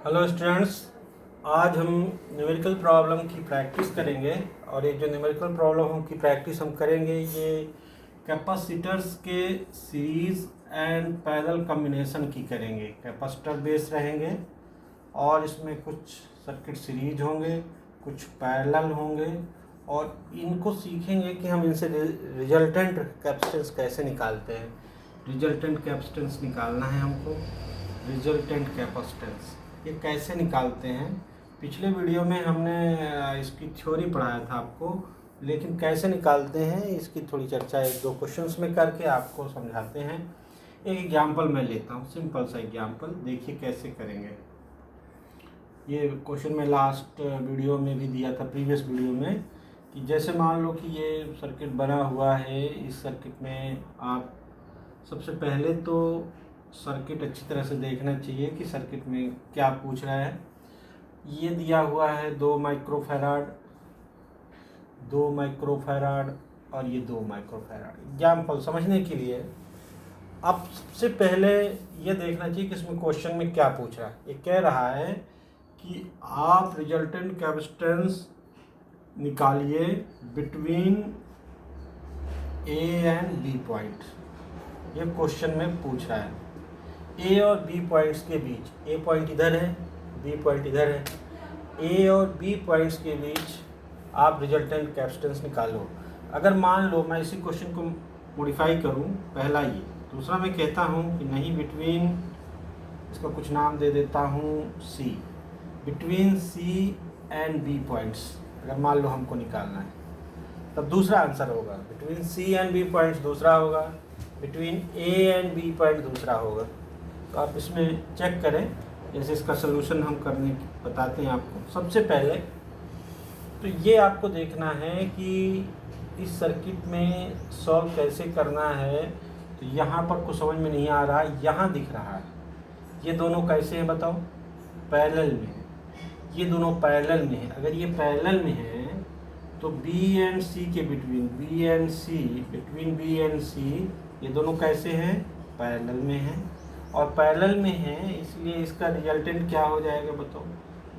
Hello students, आज हम numerical problem की प्रैक्टिस करेंगे। और ये जो न्यूमेरिकल प्रॉब्लम की प्रैक्टिस हम करेंगे ये कैपेसिटर्स के सीरीज़ एंड पैरेलल कॉम्बिनेशन की करेंगे। कैपेसिटर बेस रहेंगे और इसमें कुछ सर्किट सीरीज होंगे, कुछ पैरेलल होंगे और इनको सीखेंगे कि हम इनसे रिजल्टेंट कैपेसिटेंस कैसे निकालते हैं। रिजल्टेंट कैपेसिटेंस निकालना है हमको। रिजल्टेंट कैपेसिटेंस ये कैसे निकालते हैं, पिछले वीडियो में हमने इसकी थ्योरी पढ़ाया था आपको, लेकिन कैसे निकालते हैं इसकी थोड़ी चर्चा एक दो क्वेश्चंस में करके आपको समझाते हैं। एक एग्जांपल मैं लेता हूँ, सिंपल सा एग्जांपल, देखिए कैसे करेंगे। ये क्वेश्चन में लास्ट वीडियो में भी दिया था, प्रीवियस वीडियो में, कि जैसे मान लो कि ये सर्किट बना हुआ है। इस सर्किट में आप सबसे पहले तो सर्किट अच्छी तरह से देखना चाहिए कि सर्किट में क्या पूछ रहा है। ये दिया हुआ है 2 माइक्रोफैराड और ये 2 माइक्रोफैराड। एग्जाम्पल समझने के लिए अब सबसे पहले ये देखना चाहिए कि इसमें क्वेश्चन में क्या पूछ रहा है। ये कह रहा है कि आप रिजल्टेंट कैपेसिटेंस निकालिए between A and B point. ये क्वेश्चन में पूछ रहा है ए और बी पॉइंट्स के बीच। ए पॉइंट इधर है, बी पॉइंट इधर है। ए और बी पॉइंट्स के बीच आप रिजल्टेंट कैपेसिटेंस निकालो। अगर मान लो मैं इसी क्वेश्चन को मॉडिफाई करूं, पहला ये, दूसरा मैं कहता हूं कि नहीं बिटवीन, इसका कुछ नाम दे देता हूं C, between C and B points. अगर मान लो हमको निकालना है तब दूसरा आंसर होगा। Between C and B points दूसरा होगा, between A and B point दूसरा होगा। तो आप इसमें चेक करें, जैसे इसका सलूशन हम करने बताते हैं आपको। सबसे पहले तो ये आपको देखना है कि इस सर्किट में सॉल्व कैसे करना है। तो यहाँ पर कुछ समझ में नहीं आ रहा, यहाँ दिख रहा है। ये दोनों कैसे हैं बताओ? पैरेलल में है। ये दोनों पैरेलल में है। अगर ये पैरेलल में है तो बी एंड सी के बिटवीन, बिटवीन बी एंड सी, ये दोनों कैसे हैं? पैरेलल में हैं। और पैरेलल में है इसलिए इसका रिजल्टेंट क्या हो जाएगा बताओ?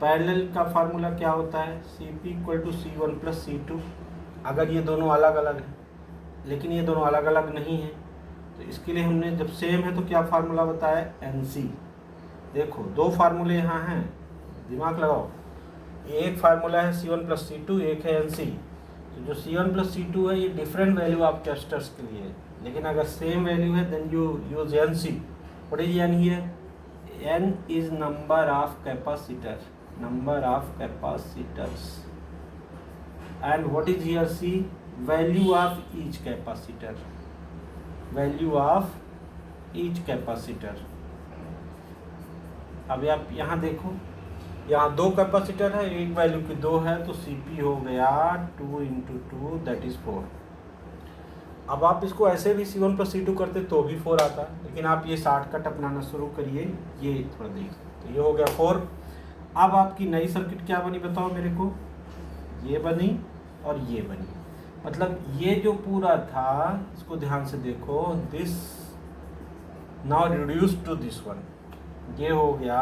पैरेलल का फार्मूला क्या होता है? CP = C1 + C2। अगर ये दोनों अलग अलग हैं, लेकिन ये दोनों अलग अलग नहीं हैं, तो इसके लिए हमने जब सेम है तो क्या फार्मूला बताया? NC। देखो दो फार्मूले यहाँ हैं, दिमाग लगाओ। एक फार्मूला है C1 + C2, एक है NC। तो जो C1 + C2 है ये डिफरेंट वैल्यू आप कैपेसिटर्स के लिए, लेकिन अगर सेम वैल्यू है then you use NC। What is N here? N is number of capacitors. And what is here? C, value of each capacitor. अब आप यहाँ देखो, यहाँ 2 कैपेसिटर है, एक वैल्यू की 2 है, तो CP हो गया 2 × 2 दैट इज 4। अब आप इसको ऐसे भी C1 + C2 करते तो भी 4 आता, लेकिन आप ये शॉर्टकट अपनाना शुरू करिए। ये थोड़ा देखिए, तो ये हो गया 4। अब आपकी नई सर्किट क्या बनी बताओ मेरे को? ये बनी और ये बनी। मतलब ये जो पूरा था, इसको ध्यान से देखो, this now reduce to this one. ये हो गया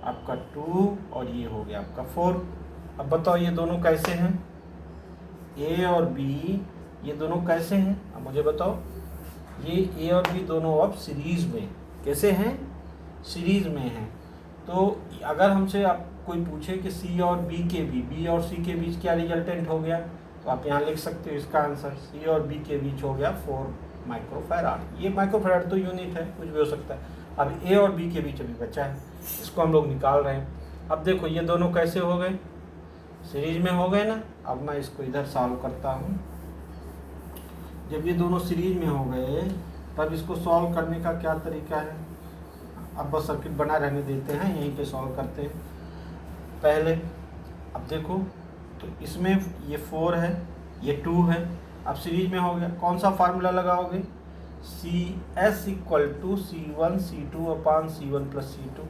आपका 2 और ये हो गया आपका 4। अब बताओ ये दोनों कैसे हैं? ए और बी ये दोनों कैसे हैं? अब मुझे बताओ। ये ए और बी दोनों अब सीरीज़ में कैसे हैं? सीरीज़ में हैं। तो अगर हमसे आप कोई पूछे कि सी और बी और सी के बीच क्या रिजल्टेंट हो गया, तो आप यहाँ लिख सकते हो इसका आंसर। सी और बी के बीच हो गया 4 माइक्रोफैराड। ये माइक्रोफैराड तो यूनिट है, कुछ भी हो सकता है। अब ए और बी के बीच अभी बचा है, इसको हम लोग निकाल रहे हैं। अब देखो ये दोनों कैसे हो गए? सीरीज में हो गए ना। अब मैं इसको इधर सॉल्व करता हूँ। जब ये दोनों सीरीज में हो गए तब इसको सॉल्व करने का क्या तरीका है? अब बस सर्किट बना रहने देते हैं, यहीं पे सॉल्व करते हैं पहले। अब देखो तो इसमें ये 4 है, ये 2 है, अब सीरीज में हो गया। कौन सा फार्मूला लगाओगे? CS = C1 C2/C1 + C2।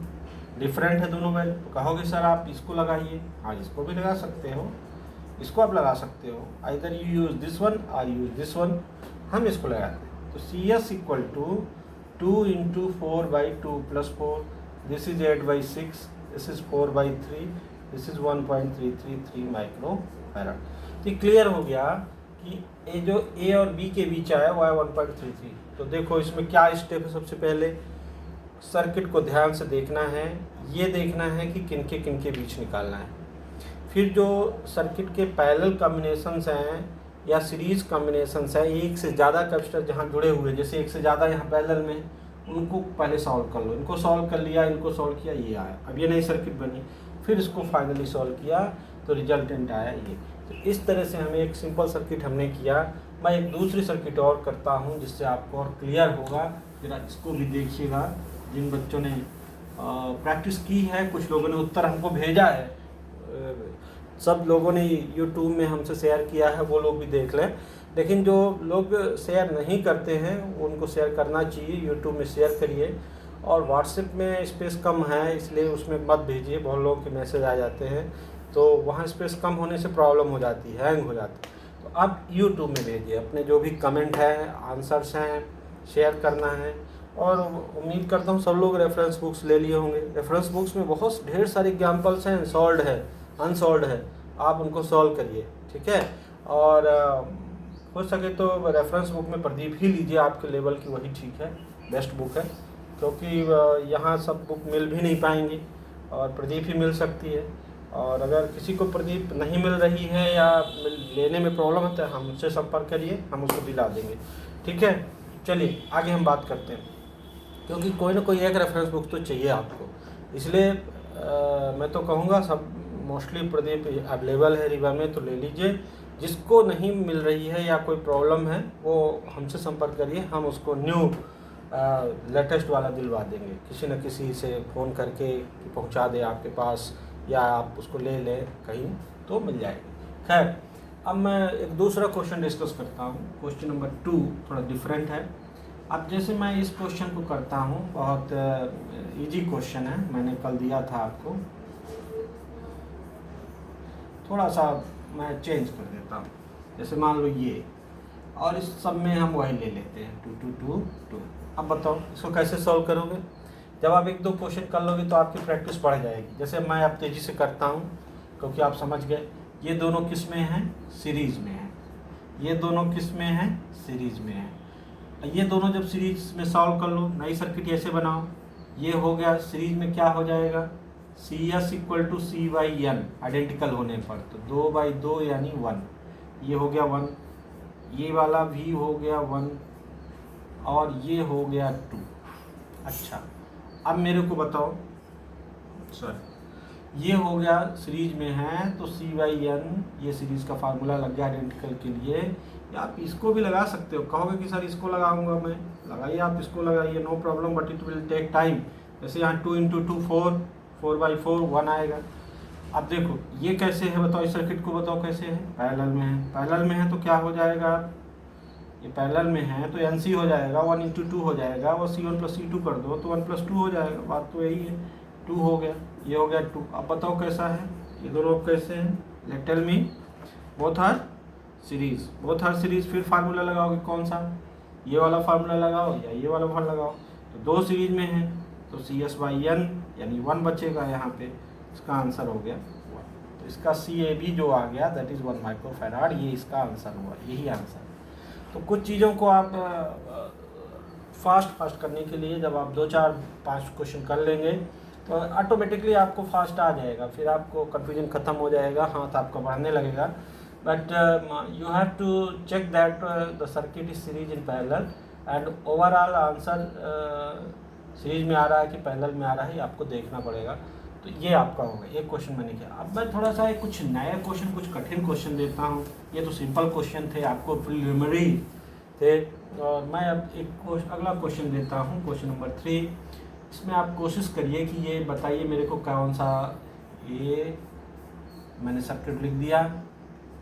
Different है दोनों वैल्यू, तो कहोगे सर आप इसको लगाइए। हाँ, इसको भी लगा सकते हो, इसको आप लगा सकते हो। Either you use this one और यूज दिस वन। हम इसको लगाते हैं, तो CS = 2 × 4/2 + 4, this is 8/6, this is 4/3, this is 1.333 micro farad. तो ये क्लियर हो गया कि ये जो ए और बी के बीच आया वो है 1.33। तो देखो इसमें क्या स्टेप है, सबसे पहले सर्किट को ध्यान से देखना है, ये देखना है कि किनके किनके बीच निकालना है। फिर जो सर्किट के पैरेलल कॉम्बिनेशंस हैं या सीरीज़ कॉम्बिनेशंस हैं, एक से ज़्यादा कैपेसिटर जहाँ जुड़े हुए, जैसे एक से ज़्यादा यहाँ पैरेलल में, उनको पहले सॉल्व कर लो। इनको सॉल्व कर लिया, इनको सॉल्व किया, ये आया, अब ये नई सर्किट बनी। फिर इसको फाइनली सॉल्व किया तो रिजल्टेंट आया ये। तो इस तरह से हमें एक सिंपल सर्किट हमने किया। मैं एक दूसरी सर्किट और करता हूँ जिससे आपको और क्लियर होगा। फिर इसको भी देखिएगा, जिन बच्चों ने प्रैक्टिस की है, कुछ लोगों ने उत्तर हमको भेजा है, सब लोगों ने यूट्यूब में हमसे शेयर किया है, वो लोग भी देख लें। लेकिन जो लोग शेयर नहीं करते हैं उनको शेयर करना चाहिए, यूट्यूब में शेयर करिए। और व्हाट्सएप में स्पेस कम है इसलिए उसमें मत भेजिए, बहुत लोगों के मैसेज आ जाते हैं, तो वहाँ स्पेस कम होने से प्रॉब्लम हो जाती है, हैंग हो जाती है। तो आप यूट्यूब में भेजिए, अपने जो भी कमेंट है, आंसर्स हैं, शेयर करना है। और उम्मीद करता हूँ सब लोग रेफरेंस बुक्स ले लिए होंगे। रेफरेंस बुक्स में बहुत ढेर सारे एग्जाम्पल्स हैं, सॉल्व्ड है, अनसॉल्व्ड है, आप उनको सॉल्व करिए, ठीक है। और हो सके तो रेफरेंस बुक में प्रदीप ही लीजिए, आपके लेवल की वही ठीक है, बेस्ट बुक है, क्योंकि यहाँ सब बुक मिल भी नहीं पाएंगी और प्रदीप ही मिल सकती है। और अगर किसी को प्रदीप नहीं मिल रही है या लेने में प्रॉब्लम है तो हमसे संपर्क करिए, हम उसको दिला देंगे, ठीक है। चलिए आगे हम बात करते हैं, क्योंकि कोई ना कोई एक रेफरेंस बुक तो चाहिए आपको, इसलिए मैं तो कहूँगा सब मोस्टली प्रदीप अवेलेबल है रीवा में, तो ले लीजिए। जिसको नहीं मिल रही है या कोई प्रॉब्लम है वो हमसे संपर्क करिए, हम उसको न्यू लेटेस्ट वाला दिलवा देंगे, किसी न किसी से फ़ोन करके पहुंचा दे आपके पास, या आप उसको ले लें कहीं तो मिल जाएगी। खैर, अब मैं एक दूसरा क्वेश्चन डिस्कस करता हूँ। क्वेश्चन नंबर 2 थोड़ा डिफरेंट है। अब जैसे मैं इस क्वेश्चन को करता हूँ, बहुत इजी क्वेश्चन है, मैंने कल दिया था आपको, थोड़ा सा मैं चेंज कर देता हूँ। जैसे मान लो ये, और इस सब में हम वही ले लेते हैं 2 2 2 2। अब बताओ इसको कैसे सॉल्व करोगे। जब आप 1-2 क्वेश्चन कर लोगे तो आपकी प्रैक्टिस बढ़ जाएगी। जैसे मैं अब तेज़ी से करता हूँ क्योंकि आप समझ गए, ये दोनों किस में हैं, सीरीज़ में हैं। ये दोनों किस में हैं, सीरीज़ में हैं। ये दोनों जब सीरीज़ में सॉल्व कर लो, नई सर्किट ऐसे बनाओ, ये हो गया सीरीज़ में, क्या हो जाएगा, CS = C/N, आइडेंटिकल होने पर, तो 2/2 यानी 1, ये हो गया 1, ये वाला भी हो गया 1, और ये हो गया 2। अच्छा, अब मेरे को बताओ, सॉरी, ये हो गया सीरीज में है तो C/N, ये सीरीज का फार्मूला लग गया आइडेंटिकल के लिए। या आप इसको भी लगा सकते हो, कहोगे कि सर इसको लगाऊंगा मैं, लगाइए, आप इसको लगाइए, no problem, but it will take time. जैसे यहाँ 2 × 2 4, 4/4 1 आएगा। अब देखो ये कैसे है, बताओ, इस सर्किट को बताओ कैसे है, पैरेलल में है। पैरेलल में है तो क्या हो जाएगा, ये पैरेलल में है तो NC हो जाएगा, 1 × 2 हो जाएगा, और C1 + C2 कर दो तो 1 + 2 हो जाएगा। बात तो यही है, 2 हो गया, ये हो गया 2। अब बताओ कैसा है, ये दोनों कैसे हैं, let tell me, both are series, both are series. फिर फार्मूला लगाओगे कौन सा, ये वाला फार्मूला लगाओ या ये वाला फार्मूला लगाओ, तो 2 सीरीज में है तो CS/N यानी 1 बचेगा यहाँ पे, इसका आंसर हो गया 1। तो इसका CAB जो आ गया दैट इज़ 1 माइक्रोफैराड, ये इसका आंसर हुआ, यही आंसर। तो कुछ चीज़ों को आप फास्ट करने के लिए जब आप 2 4 5 क्वेश्चन कर लेंगे तो ऑटोमेटिकली आपको फास्ट आ जाएगा, फिर आपको कन्फ्यूजन ख़त्म हो जाएगा, हाथ आपका बढ़ने लगेगा। But you have to check that the circuit is series in parallel and overall answer series में आ रहा है कि पैरेलल में आ रहा है, ये आपको देखना पड़ेगा। तो ये आपका होगा, एक क्वेश्चन मैंने किया। अब मैं थोड़ा सा कुछ नया क्वेश्चन, कुछ कठिन क्वेश्चन देता हूँ। ये तो सिंपल क्वेश्चन थे, आपको प्रिलिमिनरी थे, और मैं अब एक अगला क्वेश्चन देता हूँ, क्वेश्चन नंबर 3। इसमें आप कोशिश करिए कि ये बताइए मेरे को कौन सा, ये मैंने सर्किट लिख दिया,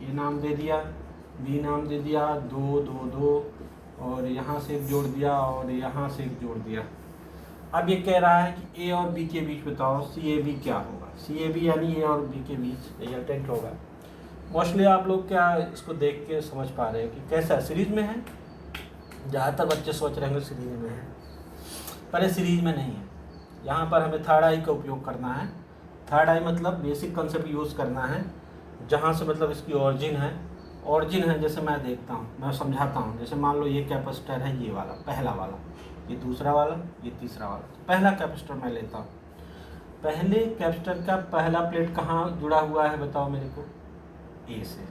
ए नाम दे दिया, बी नाम दे दिया, 2 2 2, और यहाँ से एक जोड़ दिया और यहाँ से एक जोड़ दिया। अब ये कह रहा है कि ए और बी के बीच बताओ CAB क्या होगा। CAB यानी ए और बी के बीच रिजल्टेंट होगा। मोस्टली आप लोग क्या इसको देख के समझ पा रहे हैं कि कैसा सीरीज में है, ज़्यादातर बच्चे सोच रहे हैं सीरीज में है, पर ये सीरीज में नहीं है। यहाँ पर हमें थर्ड आई का उपयोग करना है, थर्ड आई मतलब बेसिक कंसेप्ट यूज़ करना है, जहाँ से मतलब इसकी ऑरिजिन है। जैसे मैं देखता हूँ, मैं समझाता हूँ। जैसे मान लो ये कैपेसिटर है, ये वाला पहला वाला, ये दूसरा वाला, ये तीसरा वाला। पहला कैपेसिटर मैं लेता हूँ। पहले कैपेसिटर का पहला प्लेट कहाँ जुड़ा हुआ है बताओ मेरे को? ए से।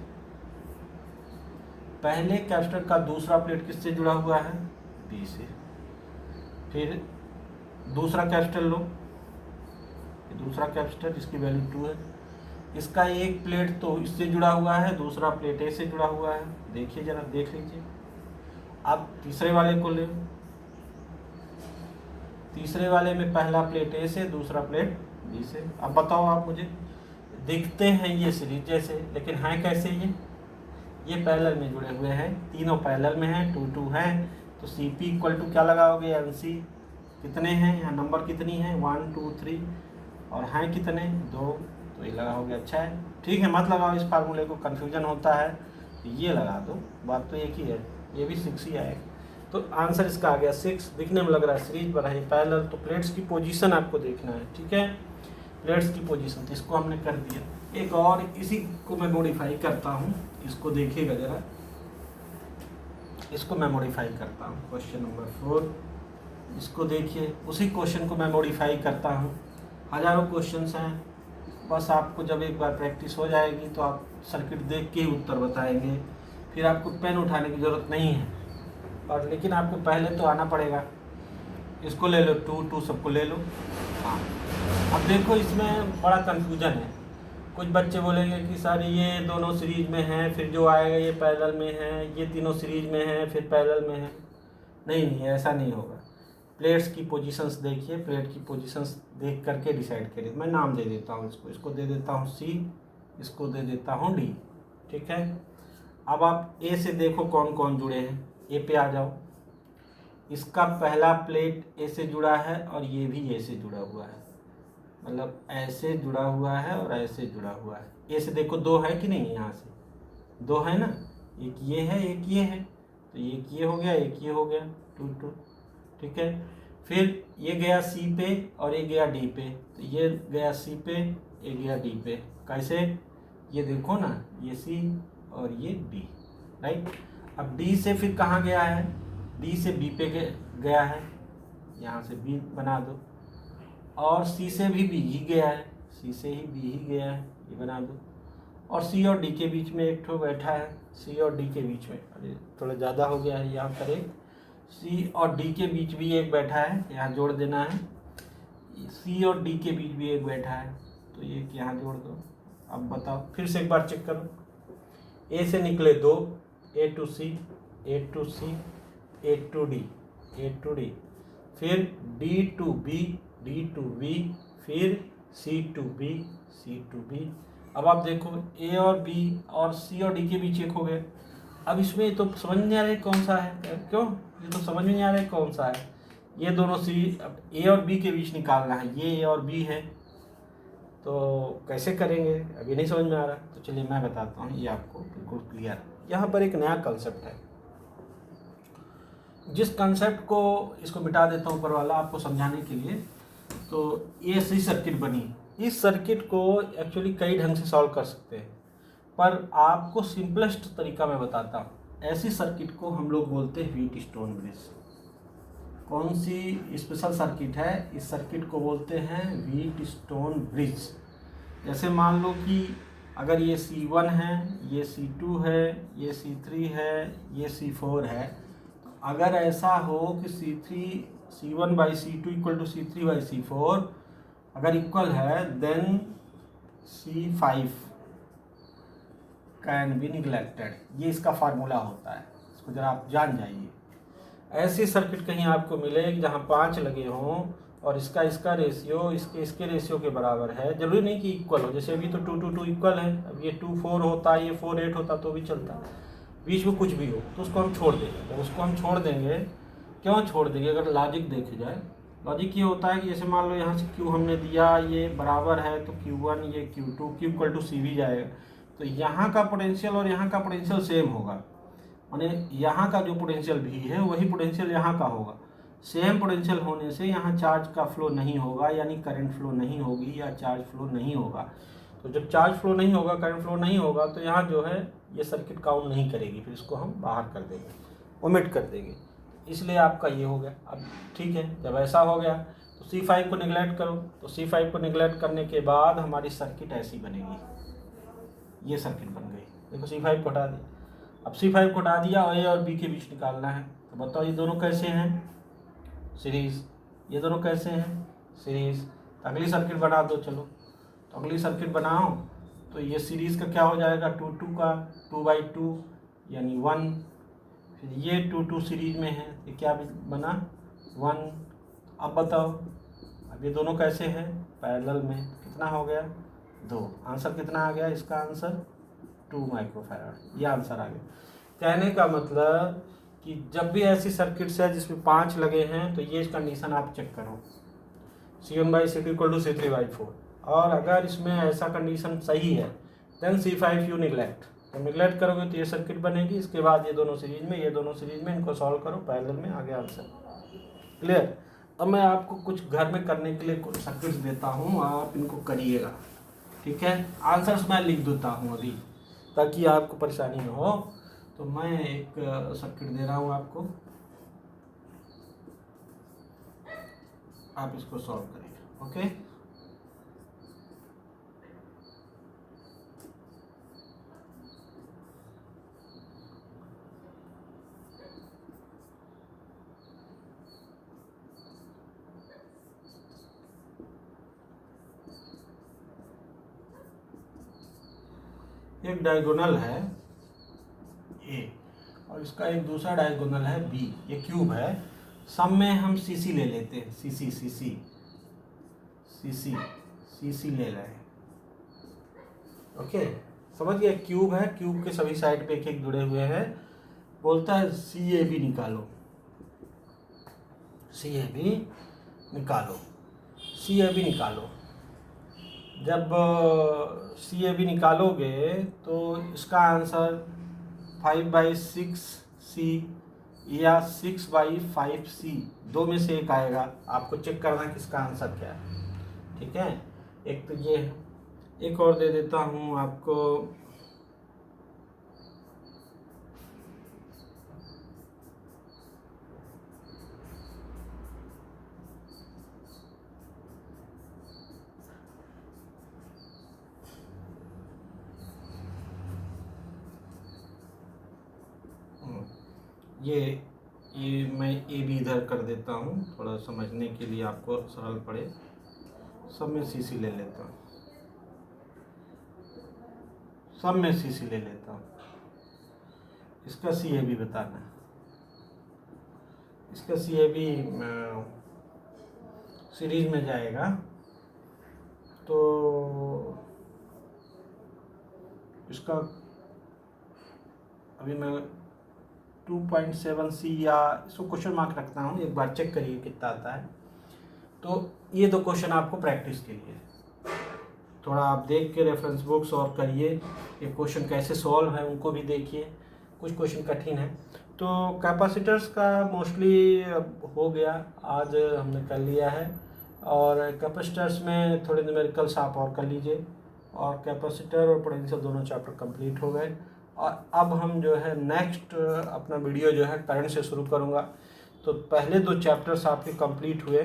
पहले कैपेसिटर का दूसरा प्लेट किससे जुड़ा हुआ है? बी से। फिर दूसरा कैपेसिटर लो, दूसरा कैपेसिटर जिसकी वैल्यू 2 है, इसका एक प्लेट तो इससे जुड़ा हुआ है, दूसरा प्लेट ए से जुड़ा हुआ है। देखिए जरा, देख लीजिए। अब तीसरे वाले को ले, तीसरे वाले में पहला प्लेट ए से, दूसरा प्लेट बी से। अब बताओ आप मुझे, दिखते हैं ये सीरीज जैसे, लेकिन हैं कैसे? ये पैरेलल में जुड़े हुए हैं, तीनों पैरेलल में हैं, 2 2 हैं। तो सी पी इक्वल टू क्या लगाओगे? N C. कितने हैं यहाँ, नंबर कितनी है? 1 2 3, और हैं कितने? 2। तो ये लगाओगे, अच्छा है। ठीक है, मत लगाओ इस फार्मूले को, कन्फ्यूजन होता है। ये लगा दो, बात तो एक ही है। ये भी 6 ही आएगा। तो आंसर इसका आ गया 6। दिखने में लग रहा है सीरीज पर है, पैरेलल। तो प्लेट्स की पोजीशन आपको देखना है, ठीक है। प्लेट्स की पोजीशन, तो इसको हमने कर दिया। एक और इसी को मैं मॉडिफाई करता हूँ, इसको देखिएगा जरा। इसको मैं मॉडिफाई करता हूँ, क्वेश्चन नंबर 4। इसको देखिए, उसी क्वेश्चन को मैं मॉडिफाई करता हूँ। हज़ारों क्वेश्चंस हैं, बस आपको जब एक बार प्रैक्टिस हो जाएगी तो आप सर्किट देख के ही उत्तर बताएंगे। फिर आपको पेन उठाने की ज़रूरत नहीं है, और लेकिन आपको पहले तो आना पड़ेगा। इसको ले लो, 2 2 सबको ले लो। हाँ, अब देखो इसमें बड़ा कन्फ्यूजन है। कुछ बच्चे बोलेंगे कि सर ये दोनों सीरीज में हैं, फिर जो आएगा ये पैरेलल में है, ये तीनों सीरीज में हैं, फिर पैरेलल में है। नहीं, ऐसा नहीं होगा। प्लेट्स की पोजीशंस देखिए, प्लेट की पोजीशंस देख करके डिसाइड करिए। मैं नाम दे देता हूँ इसको दे देता हूँ सी, इसको दे देता हूँ डी, ठीक है। अब आप ए से देखो कौन कौन जुड़े हैं। ए पे आ जाओ। इसका पहला प्लेट ए से जुड़ा है, और ये भी ए से जुड़ा हुआ है, मतलब ऐसे जुड़ा हुआ है और ऐसे जुड़ा हुआ है। ए से देखो 2 है कि नहीं, यहाँ से 2 है ना, एक ये है, एक ये है। तो एक ये हो गया, एक ये हो गया, 2 2, ठीक है। फिर ये गया सी पे और ये गया डी पे। तो ये गया सी पे, ये गया डी पे। कैसे? ये देखो ना, ये सी और ये डी, राइट। अब डी से फिर कहाँ गया है? डी से बी पे गया है, यहाँ से बी बना दो। और सी से भी बी ही गया है, सी से ही बी ही गया है, ये बना दो। और सी और डी के बीच में एक ठो बैठा है, सी और डी के बीच में, अरे थोड़ा ज़्यादा हो गया है, यहाँ पर एक सी और डी के बीच भी एक बैठा है, यहाँ जोड़ देना है। सी और डी के बीच भी एक बैठा है, तो ये यहाँ जोड़ दो। अब बताओ, फिर से एक बार चेक करो। ए से निकले 2, A to C, A to C, A to D, A to D. फिर D to B, D to B, फिर C to B, C to B. अब आप देखो, ए और बी और सी और डी के बीच एक हो गए। अब इसमें तो समझ नहीं आ रहा है कौन सा है, क्यों? ये तो समझ में नहीं आ रहा है कौन सा है। ये दोनों सी, अब ए और बी के बीच निकालना है, ये ए और बी है, तो कैसे करेंगे अभी नहीं समझ में आ रहा। तो चलिए मैं बताता हूँ, ये आपको बिल्कुल क्लियर। यहाँ पर एक नया कंसेप्ट है, जिस कंसेप्ट को इसको मिटा देता हूँ ऊपर वाला आपको समझाने के लिए। तो ये ऐसी सर्किट बनी, इस सर्किट को एक्चुअली कई ढंग से सॉल्व कर सकते हैं, पर आपको सिंपलेस्ट तरीका मैं बताता हूँ। ऐसी सर्किट को हम लोग बोलते हैं व्हीट स्टोन ब्रिज। कौन सी स्पेशल सर्किट है? इस सर्किट को बोलते हैं व्हीट स्टोन ब्रिज। जैसे मान लो कि अगर ये C1 है, ये C2 है, ये C3 है, ये C4 है। तो अगर ऐसा हो कि C1/C2 इक्वल टू C3/C4 अगर इक्वल है, then C5 can be neglected. ये इसका फार्मूला होता है, इसको जरा आप जान जाइए। ऐसी सर्किट कहीं आपको मिले जहाँ 5 लगे हों और इसका रेशियो इसके रेशियो के बराबर है। जरूरी नहीं कि इक्वल हो, जैसे अभी तो 2 2 2 इक्वल है। अब ये 2 4 होता, ये 4 8 होता तो भी चलता। बीच में कुछ भी हो तो उसको हम छोड़ देंगे। तो उसको हम छोड़ देंगे, क्यों छोड़ देंगे? अगर लॉजिक देखी जाए, लॉजिक ये होता है कि जैसे मान लो यहाँ से Q हमने दिया, ये बराबर है तो Q1, ये Q2, Q equal to C भी जाएगा। तो यहाँ का पोटेंशियल और यहाँ का पोटेंशियल सेम होगा, माने यहाँ का जो पोटेंशियल भी है वही पोटेंशियल यहाँ का होगा। सेम पोटेंशियल होने से यहाँ चार्ज का फ्लो नहीं होगा, यानी करंट फ्लो नहीं होगी या चार्ज फ्लो नहीं होगा। तो जब चार्ज फ्लो नहीं होगा, करंट फ्लो नहीं होगा, तो यहाँ जो है ये सर्किट काउंट नहीं करेगी, फिर इसको हम बाहर कर देंगे, ओमिट कर देंगे। इसलिए आपका ये हो गया। अब ठीक है, जब ऐसा हो गया तो C5 को निगलेक्ट करो। तो C5 को निगलेक्ट करने के बाद हमारी सर्किट ऐसी बनेगी, ये सर्किट बन गई। देखो C5 को हटा दिया। अब C5 को हटा दिया और A और B के बीच निकालना है। तो बताओ ये दोनों कैसे हैं? सीरीज़। ये दोनों कैसे हैं? सीरीज़। अगली सर्किट बना दो। चलो तो अगली सर्किट बनाओ। तो ये सीरीज़ का क्या हो जाएगा? 2 का 2/2 यानी 1। फिर ये 2 सीरीज में है, ये क्या बना? 1। अब बताओ, अब ये दोनों कैसे हैं? पैरेलल में। कितना हो गया? 2। आंसर कितना आ गया? इसका आंसर 2 माइक्रोफैराड। ये आंसर आ गया। कहने का मतलब कि जब भी ऐसी सर्किट्स है जिसमें 5 लगे हैं तो ये कंडीशन आप चेक करो, C1/C2 = C3/4। और अगर इसमें ऐसा कंडीशन सही है देन C5 यू निगलेक्ट। तो निगलेक्ट करोगे तो ये सर्किट बनेगी। इसके बाद ये दोनों सीरीज में, ये दोनों सीरीज में, इनको सॉल्व करो पैरेलल में, आ गया आंसर। क्लियर? अब मैं आपको कुछ घर में करने के लिए कुछ सर्किट्स देता हूँ, आप इनको करिएगा, ठीक है? आंसर्स मैं लिख देता हूँ अभी ताकि आपको परेशानी ना हो। तो मैं एक सर्किट दे रहा हूँ आपको, आप इसको सॉल्व करेंगे। ओके, एक डायगोनल है A और इसका एक दूसरा डायगोनल है B। ये क्यूब है। सम में हम CC ले लेते हैं, CC ले रहे हैं। ओके, समझ गए? क्यूब है, क्यूब के सभी साइड पे एक एक जुड़े हुए हैं। बोलता है CAB निकालो, CAB निकालो। जब CAB निकालोगे तो इसका आंसर 5/6C या 6/5C, दो में से एक आएगा। आपको चेक करना है किसका आंसर क्या है, ठीक है? एक तो ये है, एक और दे देता हूँ आपको। ये मैं A भी इधर कर देता हूँ, थोड़ा समझने के लिए आपको सरल पड़े। सब में CC ले लेता हूँ, इसका CAB बताना है। इसका CAB सीरीज में जाएगा तो इसका अभी मैं 2.7C या इसको क्वेश्चन मार्क रखता हूँ, एक बार चेक करिए कितना आता है। तो ये 2 क्वेश्चन आपको प्रैक्टिस के लिए, थोड़ा आप देख के रेफरेंस बुक्स और करिए। ये क्वेश्चन कैसे सॉल्व है उनको भी देखिए, कुछ क्वेश्चन कठिन है। तो कैपेसिटर्स का मोस्टली हो गया, आज हमने कर लिया है। और कैपेसिटर्स में थोड़े न्यूमेरिकल्स आप और कर लीजिए। और कैपेसिटर और पोटेंशियल दोनों चैप्टर कंप्लीट हो गए। और अब हम जो है नेक्स्ट अपना वीडियो जो है करंट से शुरू करूँगा। तो पहले 2 चैप्टर्स आपके कंप्लीट हुए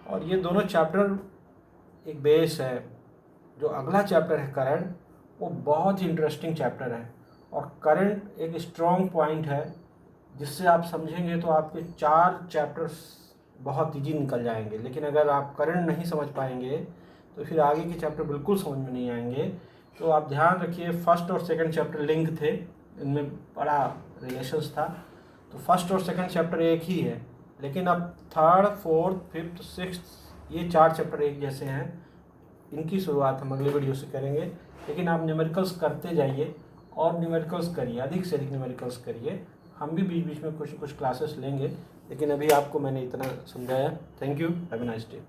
और ये दोनों चैप्टर एक बेस है। जो अगला चैप्टर है करंट, वो बहुत ही इंटरेस्टिंग चैप्टर है। और करंट एक स्ट्रॉन्ग पॉइंट है, जिससे आप समझेंगे तो आपके 4 चैप्टर्स बहुत ईजी निकल जाएंगे। लेकिन अगर आप करंट नहीं समझ पाएंगे तो फिर आगे के चैप्टर बिल्कुल समझ में नहीं आएंगे। तो आप ध्यान रखिए, फर्स्ट और सेकंड चैप्टर लिंक थे, इनमें बड़ा रिलेशंस था। तो फर्स्ट और सेकंड चैप्टर एक ही है, लेकिन अब थर्ड, फोर्थ, फिफ्थ, सिक्स्थ, ये 4 चैप्टर एक जैसे हैं। इनकी शुरुआत हम अगले वीडियो से करेंगे। लेकिन आप न्यूमेरिकल्स करते जाइए और न्यूमेरिकल्स करिए, अधिक से अधिक न्यूमेरिकल्स करिए। हम भी बीच बीच में कुछ क्लासेस लेंगे, लेकिन अभी आपको मैंने इतना समझाया। Thank you, have a nice day.